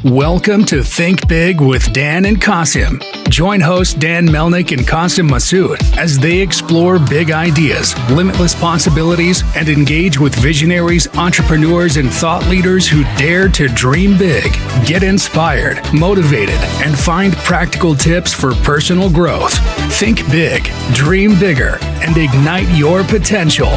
Welcome to Think Big with Dan and Qasim. Join hosts Dan Melnick and Qasim Masood as they explore big ideas, limitless possibilities, and engage with visionaries, entrepreneurs, and thought leaders who dare to dream big, get inspired, motivated, and find practical tips for personal growth. Think big, dream bigger, and ignite your potential.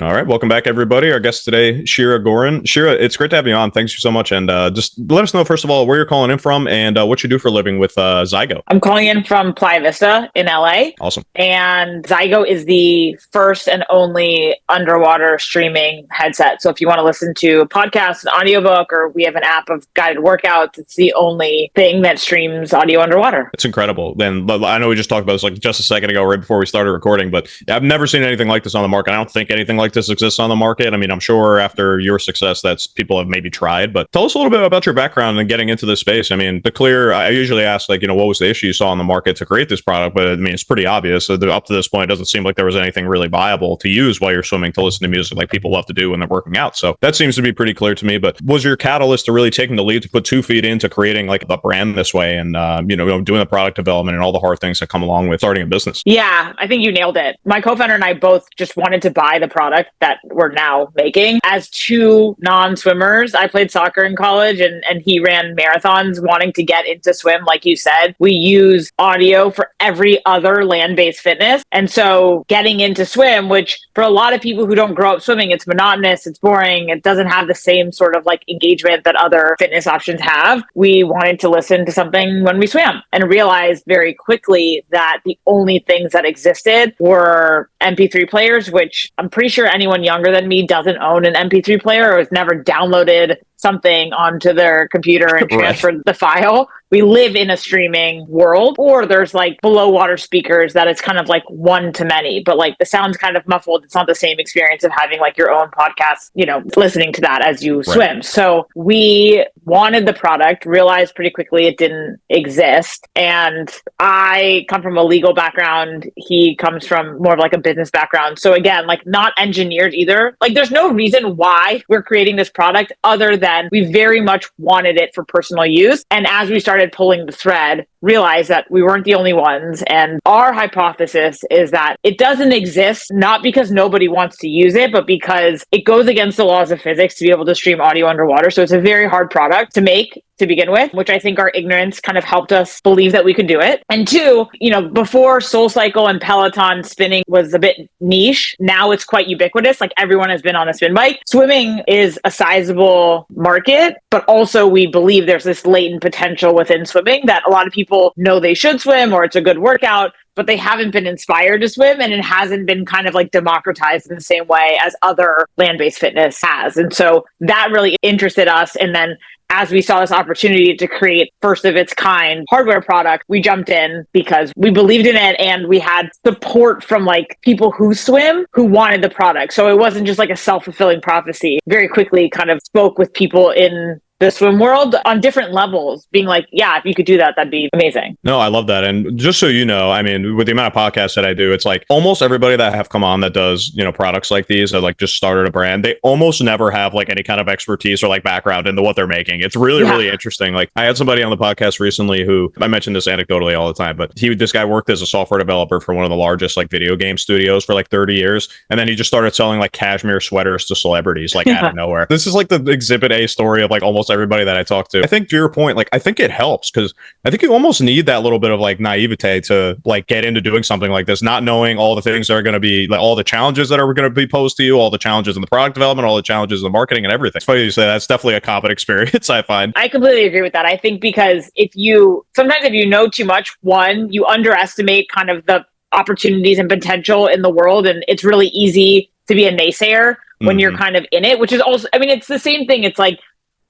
All right. Welcome back, everybody. Our guest today, Sheera Goren. Sheera, it's great to have you on. Thanks so much. And just let us know, first of all, where you're calling in from and what you do for a living with ZYGO. I'm calling in from Playa Vista in LA. Awesome. And ZYGO is the first and only underwater streaming headset. So if you want to listen to a podcast, an audiobook, or we have an app of guided workouts, it's the only thing that streams audio underwater. It's incredible. Then I know we just talked about this like just a second ago, right before we started recording, but I've never seen anything like this on the market. I don't think anything like this exists on the market. I mean, I'm sure after your success, that's people have maybe tried, but tell us a little bit about your background and getting into this space. I mean, I usually ask like, what was the issue you saw on the market to create this product? But I mean, it's pretty obvious. So up to this point, it doesn't seem like there was anything really viable to use while you're swimming to listen to music like people love to do when they're working out. So that seems to be pretty clear to me, but was your catalyst to really taking the lead to put 2 feet into creating like the brand this way and, doing the product development and all the hard things that come along with starting a business? Yeah, I think you nailed it. My co-founder and I both just wanted to buy the product that we're now making. As two non-swimmers, I played soccer in college and he ran marathons wanting to get into swim. Like you said, we use audio for every other land-based fitness. And so getting into swim, which for a lot of people who don't grow up swimming, it's monotonous, it's boring, it doesn't have the same sort of like engagement that other fitness options have. We wanted to listen to something when we swam and realized very quickly that the only things that existed were MP3 players, which I'm pretty sure anyone younger than me doesn't own an MP3 player or has never downloaded something onto their computer and transferred the file. We live in a streaming world, or there's like below water speakers that it's kind of like one to many, but like the sound's kind of muffled. It's not the same experience of having like your own podcast, listening to that as you swim. So we wanted the product, realized pretty quickly it didn't exist. And I come from a legal background. He comes from more of like a business background. So again, like not engineered either. Like there's no reason why we're creating this product other than we very much wanted it for personal use. And as we started pulling the thread, realized that we weren't the only ones. And our hypothesis is that it doesn't exist, not because nobody wants to use it, but because it goes against the laws of physics to be able to stream audio underwater. So it's a very hard product to make to begin with, which I think our ignorance kind of helped us believe that we could do it. And two, before SoulCycle and Peloton spinning was a bit niche, now it's quite ubiquitous. Like everyone has been on a spin bike. Swimming is a sizable market, but also we believe there's this latent potential within swimming that a lot of people know they should swim or it's a good workout, but they haven't been inspired to swim and it hasn't been kind of like democratized in the same way as other land-based fitness has. And so that really interested us. And then as we saw this opportunity to create first of its kind hardware product, we jumped in because we believed in it and we had support from like people who swim who wanted the product. So it wasn't just like a self-fulfilling prophecy. Very quickly kind of spoke with people in the swim world on different levels, being like, yeah, if you could do that, that'd be amazing. No, I love that. And just so you know, I mean, with the amount of podcasts that I do, it's like almost everybody that have come on that does, products like these that like just started a brand, they almost never have like any kind of expertise or like background into what they're making. It's really, really interesting. Like I had somebody on the podcast recently who I mentioned this anecdotally all the time, but this guy worked as a software developer for one of the largest like video game studios for like 30 years. And then he just started selling like cashmere sweaters to celebrities, like out of nowhere. This is like the exhibit A story of like almost everybody that I talk to. I think to your point, like I think it helps because I think you almost need that little bit of like naivete to like get into doing something like this, not knowing all the things that are going to be like all the challenges that are going to be posed to you, all the challenges in the product development, all the challenges in the marketing and everything. It's funny you say that's definitely a common experience, I find. I completely agree with that. I think because if you know too much, one, you underestimate kind of the opportunities and potential in the world. And it's really easy to be a naysayer when you're kind of in it, which is also, I mean, it's the same thing. It's like,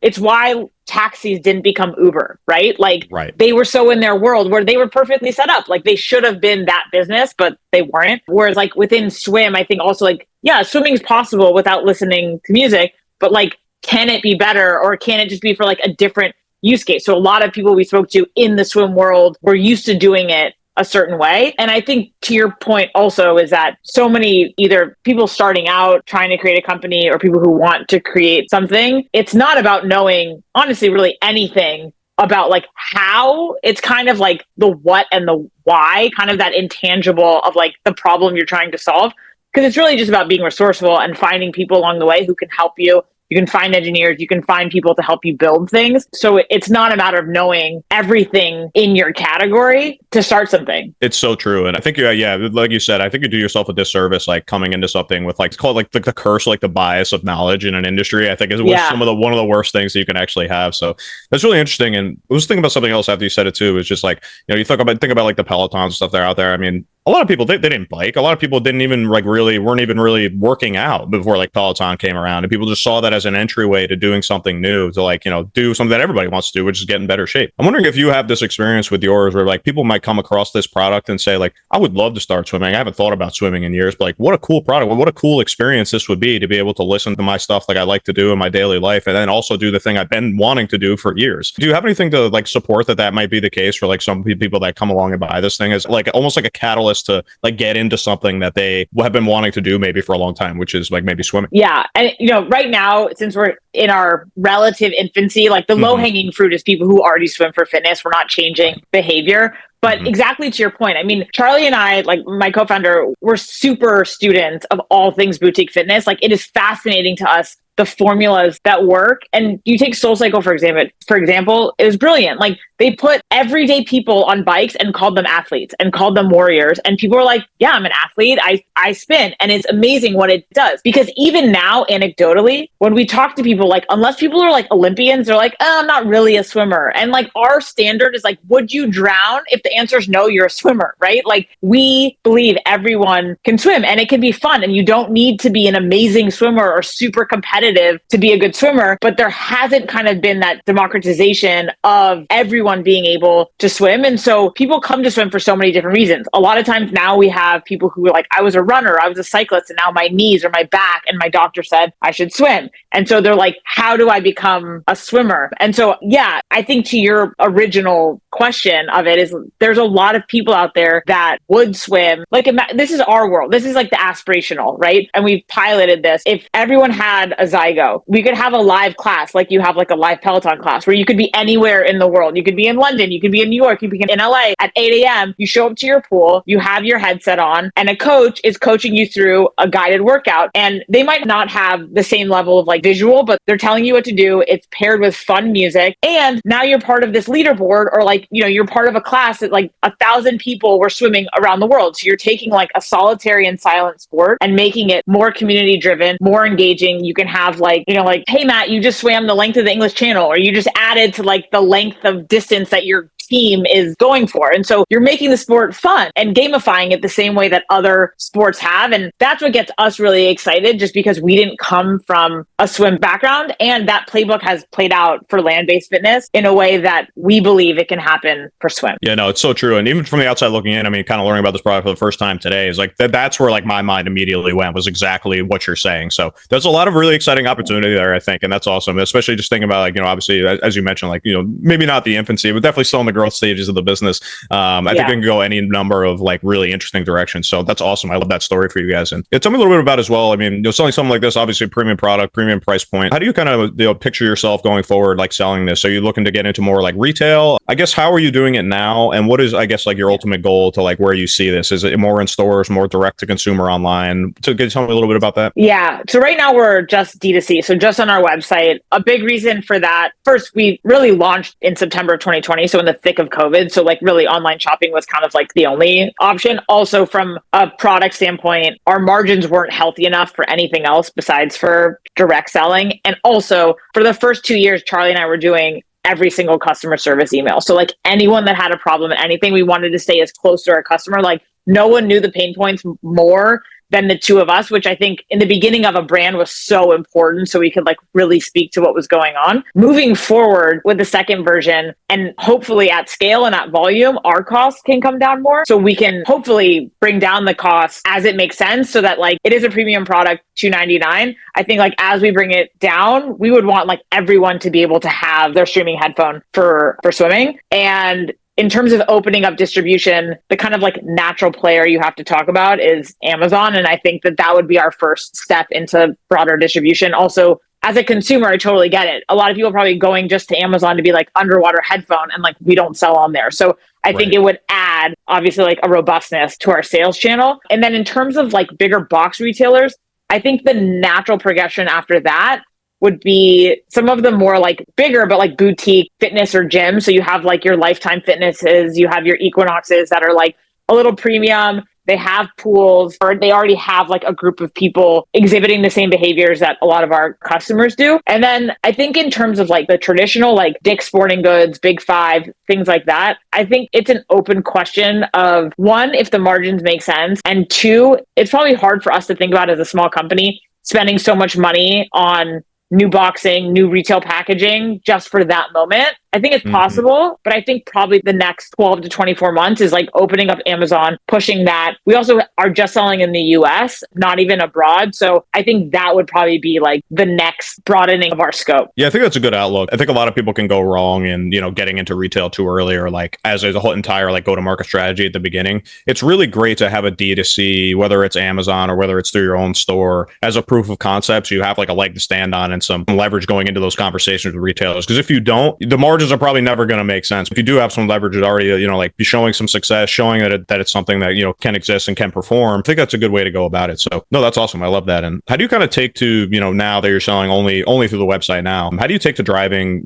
it's why taxis didn't become Uber, right? Like they were so in their world where they were perfectly set up. Like they should have been that business, but they weren't. Whereas like within swim, I think also like, yeah, swimming is possible without listening to music, but like, can it be better or can it just be for like a different use case? So a lot of people we spoke to in the swim world were used to doing it a certain way. And I think to your point also is that so many either people starting out trying to create a company or people who want to create something, it's not about knowing, honestly, really anything about like how. It's kind of like the what and the why, kind of that intangible of like the problem you're trying to solve. Because it's really just about being resourceful and finding people along the way who can help you. You can find engineers, you can find people to help you build things. So it's not a matter of knowing everything in your category to start something. It's so true. And I think, yeah, like you said, I think you do yourself a disservice, like coming into something with like, it's called like the curse, like the bias of knowledge in an industry, I think is one of the worst things that you can actually have. So that's really interesting. And I was thinking about something else after you said it too. It's just like, you think about like the Peloton stuff that are out there. I mean, a lot of people, they didn't bike. A lot of people didn't even weren't even really working out before like Peloton came around. And people just saw that as an entryway to doing something new, to like, do something that everybody wants to do, which is get in better shape. I'm wondering if you have this experience with yours where like people might come across this product and say like, I would love to start swimming. I haven't thought about swimming in years, but like, what a cool product. What a cool experience this would be to be able to listen to my stuff like I like to do in my daily life and then also do the thing I've been wanting to do for years. Do you have anything to like support that might be the case for like some people that come along and buy this thing as like almost like a catalyst to like get into something that they have been wanting to do maybe for a long time, which is like maybe swimming? Yeah. And, right now, since we're in our relative infancy, like the low hanging fruit is people who already swim for fitness. We're not changing behavior. But exactly to your point, I mean, Charlie and I, like my co-founder, we're super students of all things boutique fitness. Like it is fascinating to us, the formulas that work. And you take SoulCycle, for example, it was brilliant. Like they put everyday people on bikes and called them athletes and called them warriors. And people were like, yeah, I'm an athlete. I spin. And it's amazing what it does. Because even now, anecdotally, when we talk to people, like, unless people are like Olympians, they're like, oh, I'm not really a swimmer. And like our standard is like, would you drown? If the answer is no, you're a swimmer, right? Like we believe everyone can swim and it can be fun. And you don't need to be an amazing swimmer or super competitive to be a good swimmer, but there hasn't kind of been that democratization of everyone being able to swim. And so people come to swim for so many different reasons. A lot of times now we have people who are like, I was a runner, I was a cyclist, and now my knees or my back, and my doctor said I should swim. And so they're like, how do I become a swimmer? And so, yeah, I think to your original question of it is there's a lot of people out there that would swim. Like this is our world. This is like the aspirational, right? And we've piloted this. If everyone had a ZYGO, we could have a live class, like you have like a live Peloton class where you could be anywhere in the world. You could be in London, you could be in New York, you could be in LA at 8 a.m. You show up to your pool, you have your headset on, and a coach is coaching you through a guided workout. And they might not have the same level of like visual, but they're telling you what to do. It's paired with fun music. And now you're part of this leaderboard, or like, you're part of a class that like 1,000 people were swimming around the world. So you're taking like a solitary and silent sport and making it more community driven, more engaging. You can have like, like, hey, Matt, you just swam the length of the English Channel, or you just added to like the length of distance that your team is going for. And so you're making the sport fun and gamifying it the same way that other sports have. And that's what gets us really excited, just because we didn't come from a swim background. And that playbook has played out for land-based fitness in a way that we believe it can happen for swim. Yeah, no, it's so true. And even from the outside looking in, I mean, kind of learning about this product for the first time today is like, that's where like my mind immediately went, was exactly what you're saying. So there's a lot of really exciting opportunity there, I think. And that's awesome, especially just thinking about like, obviously, as you mentioned, like, maybe not the infancy, but definitely still in the growth stages of the business. I think it can go any number of like really interesting directions. So that's awesome. I love that story for you guys. And tell me a little bit about as well. I mean, selling something like this, obviously premium product, premium price point. How do you kind of picture yourself going forward, like selling this? Are you looking to get into more like retail? I guess, how are you doing it now? And what is, I guess, like your ultimate goal to like where you see this? Is it more in stores, more direct to consumer online? Tell me a little bit about that. Yeah. So right now we're just D2C. So just on our website. A big reason for that, first, we really launched in September of 2020. So in the thick of COVID. So like really online shopping was kind of like the only option. Also from a product standpoint, our margins weren't healthy enough for anything else besides for direct selling. And also for the first 2 years, Charlie and I were doing every single customer service email. So like anyone that had a problem at anything, we wanted to stay as close to our customer. Like no one knew the pain points more than the two of us, which I think in the beginning of a brand was so important, so we could like really speak to what was going on. Moving forward with the second version, and hopefully at scale and at volume, our costs can come down more. So we can hopefully bring down the costs as it makes sense, so that like it is a premium product, $299. I think like as we bring it down, we would want like everyone to be able to have their streaming headphone for swimming. And in terms of opening up distribution, the kind of like natural player you have to talk about is Amazon. And I think that that would be our first step into broader distribution. Also, as a consumer, I totally get it. A lot of people are probably going just to Amazon to be like underwater headphone, and like we don't sell on there. So I think it would add obviously like a robustness to our sales channel. And then in terms of like bigger box retailers, I think the natural progression after that would be some of the more like bigger, but like boutique fitness or gym. So you have like your Lifetime Fitnesses, you have your Equinoxes that are like a little premium. They have pools, or they already have like a group of people exhibiting the same behaviors that a lot of our customers do. And then I think in terms of like the traditional, like Dick's Sporting Goods, Big Five, things like that, I think it's an open question of one, if the margins make sense. And two, it's probably hard for us to think about as a small company spending so much money on new boxing, new retail packaging just for that moment. I think it's possible, but I think probably the next 12 to 24 months is like opening up Amazon, pushing that. We also are just selling in the US, not even abroad. So I think that would probably be like the next broadening of our scope. Yeah, I think that's a good outlook. I think a lot of people can go wrong in, getting into retail too early, or like as a whole entire like go-to-market strategy at the beginning. It's really great to have a D2C, whether it's Amazon or whether it's through your own store, as a proof of concept. So you have like a leg to stand on and some leverage going into those conversations with retailers. Because if you don't, the margins are probably never going to make sense. If you do have some leverage already, like be showing some success, showing that it's something that, can exist and can perform. I think that's a good way to go about it. So no, that's awesome. I love that. And how do you kind of take to, now that you're selling only through the website now, how do you take to driving,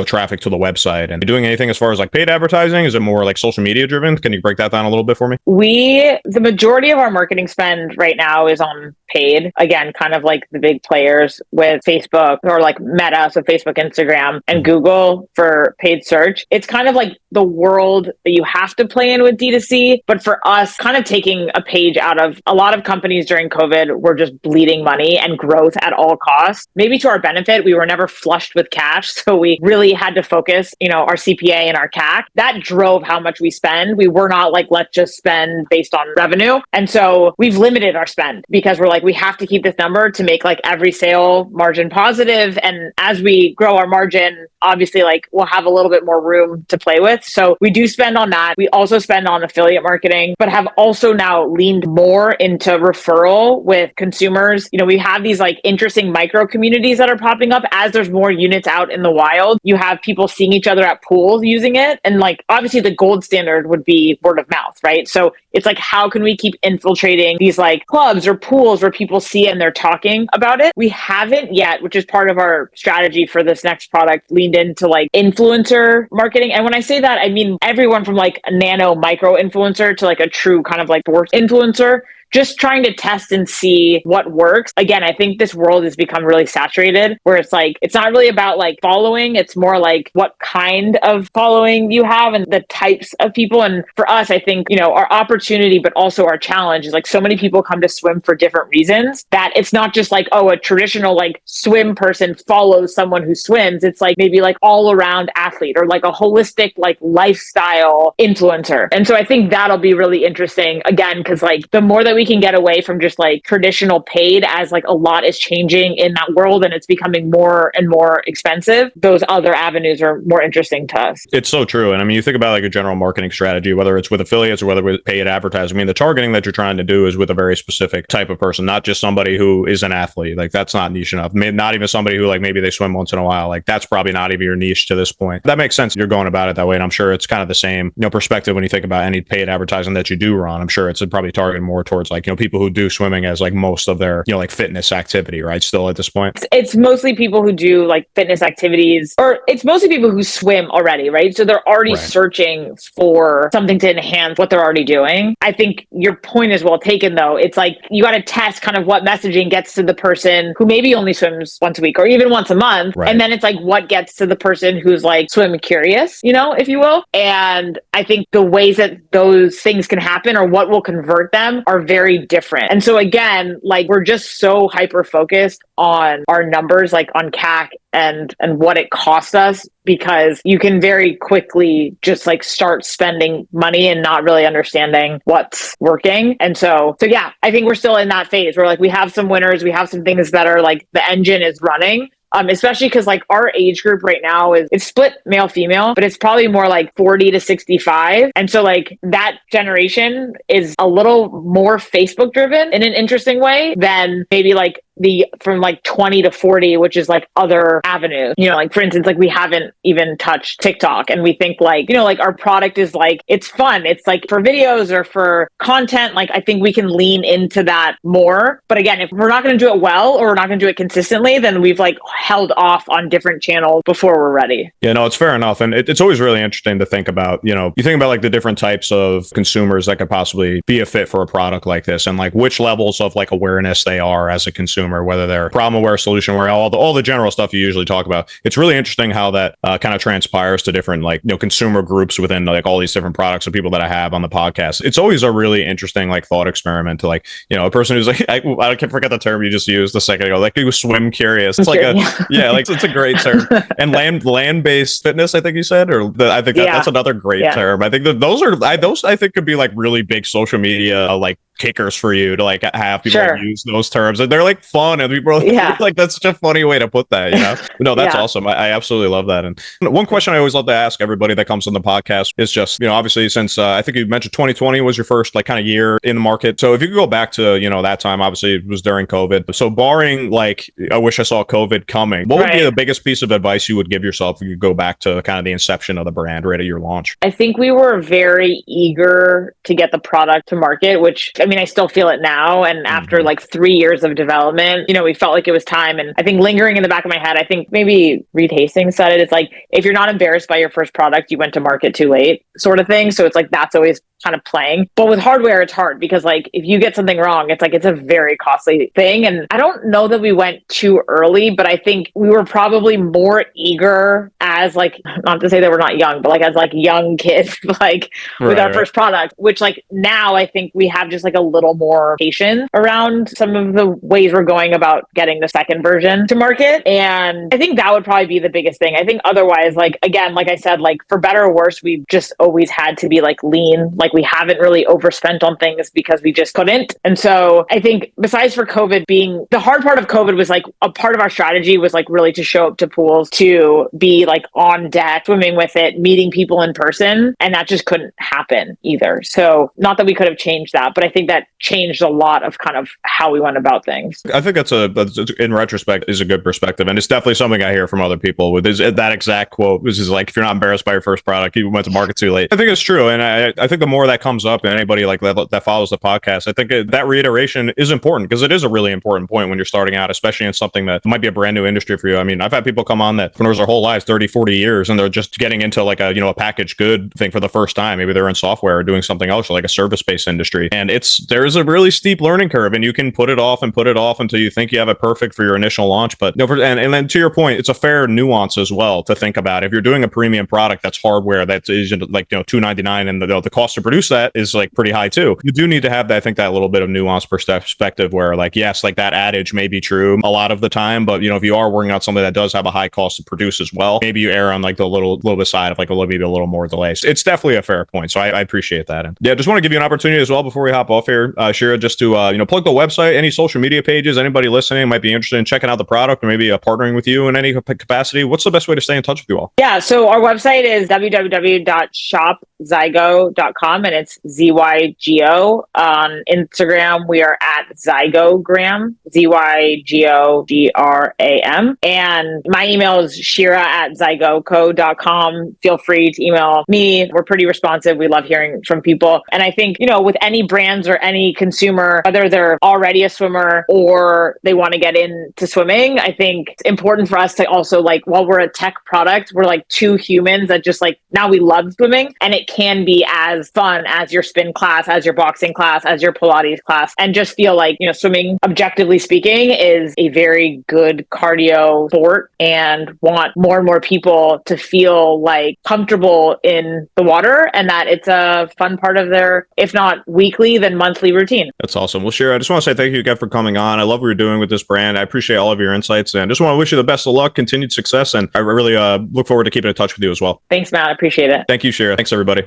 traffic to the website, and doing anything as far as like paid advertising? Is it more like social media driven? Can you break that down a little bit for me? The majority of our marketing spend right now is on paid. Again, kind of like the big players with Facebook or like Meta, so Facebook, Instagram, and Google for paid search. It's kind of like the world that you have to play in with D2C. But for us, kind of taking a page out of a lot of companies during COVID were just bleeding money and growth at all costs. Maybe to our benefit, we were never flushed with cash. So we really had to focus, our CPA and our CAC. That drove how much we spend. We were not like, let's just spend based on revenue. And so we've limited our spend because we're like, we have to keep this number to make like every sale margin positive. And as we grow our margin, obviously like we'll have a little bit more room to play with. So we do spend on that. We also spend on affiliate marketing, but have also now leaned more into referral with consumers. We have these like interesting micro communities that are popping up as there's more units out in the wild. You have people seeing each other at pools using it. And like, obviously the gold standard would be word of mouth, right? So it's like, how can we keep infiltrating these like clubs or pools where people see it and they're talking about it? We haven't yet, which is part of our strategy for this next product, leaned into like influencer marketing. And when I say that, I mean everyone from like a nano micro influencer to like a true kind of like sports influencer. Just trying to test and see what works. Again, I think this world has become really saturated where it's like, it's not really about like following. It's more like what kind of following you have and the types of people. And for us, I think, our opportunity, but also our challenge is like so many people come to swim for different reasons that it's not just like, oh, a traditional like swim person follows someone who swims. It's like maybe like all around athlete or like a holistic like lifestyle influencer. And so I think that'll be really interesting again, because like the more that we can get away from just like traditional paid, as like a lot is changing in that world and it's becoming more and more expensive, those other avenues are more interesting to us. It's so true. And I mean, you think about like a general marketing strategy, whether it's with affiliates or whether with paid advertising. I mean, the targeting that you're trying to do is with a very specific type of person, not just somebody who is an athlete. Like that's not niche enough. Not even somebody who like maybe they swim once in a while. Like that's probably not even your niche to this point. That makes sense. You're going about it that way. And I'm sure it's kind of the same, perspective when you think about any paid advertising that you do run. I'm sure it's probably targeted more towards like, people who do swimming as like most of their, like fitness activity, right? Still at this point. It's mostly people who do like fitness activities, or it's mostly people who swim already, right? So they're already searching for something to enhance what they're already doing. I think your point is well taken though. It's like, you got to test kind of what messaging gets to the person who maybe only swims once a week or even once a month. Right. And then it's like, what gets to the person who's like swim curious, if you will. And I think the ways that those things can happen or what will convert them are very different. And so again, like we're just so hyper focused on our numbers, like on CAC and what it costs us, because you can very quickly just like start spending money and not really understanding what's working. And so yeah, I think we're still in that phase where like we have some winners, we have some things that are like the engine is running, especially because like our age group right now it's split male female, but it's probably more like 40 to 65. And so like that generation is a little more Facebook driven in an interesting way than maybe like the from like 20 to 40, which is like other avenues, like for instance, like we haven't even touched TikTok, and we think like, like our product is like, it's fun. It's like for videos or for content. Like I think we can lean into that more. But again, if we're not going to do it well, or we're not going to do it consistently, then we've like held off on different channels before we're ready. Yeah, no, it's fair enough. And it's always really interesting to think about, you think about like the different types of consumers that could possibly be a fit for a product like this, and like which levels of like awareness they are as a consumer, whether they're problem aware, solution aware, all the general stuff you usually talk about. It's really interesting how that kind of transpires to different like, consumer groups within like all these different products of people that I have on the podcast. It's always a really interesting like thought experiment to like, a person who's like, I can't forget the term you just used a second ago, like he was swim curious. It's like like it's a great term. And land-based fitness, I think you said, I think that's another great term. I think that those I think could be like really big social media like kickers for you to like have people like, use those terms, and they're like fun, and people are like, that's such a funny way to put that, No, that's awesome. I absolutely love that. And one question I always love to ask everybody that comes on the podcast is just, obviously since I think you mentioned 2020 was your first like kind of year in the market, so if you could go back to that time, obviously it was during COVID, so barring like I wish I saw COVID coming, what would be the biggest piece of advice you would give yourself if you could go back to kind of the inception of the brand right at your launch? I think we were very eager to get the product to market, which I still feel it now. And after like 3 years of development, we felt like it was time. And I think lingering in the back of my head, I think maybe Reed Hastings said it. It's like, if you're not embarrassed by your first product, you went to market too late, sort of thing. So it's like, that's always kind of playing. But with hardware, it's hard because like, if you get something wrong, it's like, it's a very costly thing. And I don't know that we went too early, but I think we were probably more eager as like, not to say that we're not young, but like as like young kids, like with our first product, which like now I think we have just like a little more patience around some of the ways we're going about getting the second version to market. And I think that would probably be the biggest thing. I think otherwise, like, again, like I said, like for better or worse, we've just always had to be like lean. Like we haven't really overspent on things because we just couldn't. And so I think besides for COVID being the hard part of COVID was like a part of our strategy was like really to show up to pools, to be like on deck, swimming with it, meeting people in person. And that just couldn't happen either. So not that we could have changed that, but I think that changed a lot of kind of how we went about things. I think that's in retrospect is a good perspective. And it's definitely something I hear from other people with that exact quote, which is like, if you're not embarrassed by your first product, you went to market too late. I think it's true. And I think the more that comes up, and anybody like that follows the podcast, I think that reiteration is important, because it is a really important point when you're starting out, especially in something that might be a brand new industry for you. I mean, I've had people come on that entrepreneurs their whole lives, 30, 40 years, and they're just getting into like a packaged good thing for the first time. Maybe they're in software or doing something else, or like a service-based industry. And there is a really steep learning curve, and you can put it off until you think you have it perfect for your initial launch. But and then to your point, it's a fair nuance as well to think about. If you're doing a premium product that's hardware that is like $299, and the cost to produce that is like pretty high too, you do need to have that, I think, that little bit of nuanced perspective where like, yes, like that adage may be true a lot of the time, but if you are working on something that does have a high cost to produce as well, maybe you err on like the little bit side of like maybe a little more delay. It's definitely a fair point. So I appreciate that. And yeah, just want to give you an opportunity as well before we hop off here, Sheera, just to plug the website, any social media pages, anybody listening might be interested in checking out the product or maybe partnering with you in any capacity. What's the best way to stay in touch with you all? Yeah, so our website is www.shopzygo.com, and it's ZYGO. On Instagram, we are at ZYGOgram, ZYGOGRAM. And my email is Sheera@zygoco.com. Feel free to email me. We're pretty responsive. We love hearing from people. And I think, with any brands or any consumer, whether they're already a swimmer or they want to get into swimming, I think it's important for us to also, like, while we're a tech product, we're like two humans that just like, now we love swimming, and it can be as fun as your spin class, as your boxing class, as your Pilates class, and just feel like, swimming, objectively speaking, is a very good cardio sport, and want more and more people to feel like comfortable in the water, and that it's a fun part of their, if not weekly, then monthly routine. That's awesome. Well, Sheera, I just want to say thank you again for coming on. I love what you're doing with this brand. I appreciate all of your insights, and just want to wish you the best of luck, continued success, and I really look forward to keeping in touch with you as well. Thanks, Matt. I appreciate it. Thank you, Sheera. Thanks, everybody.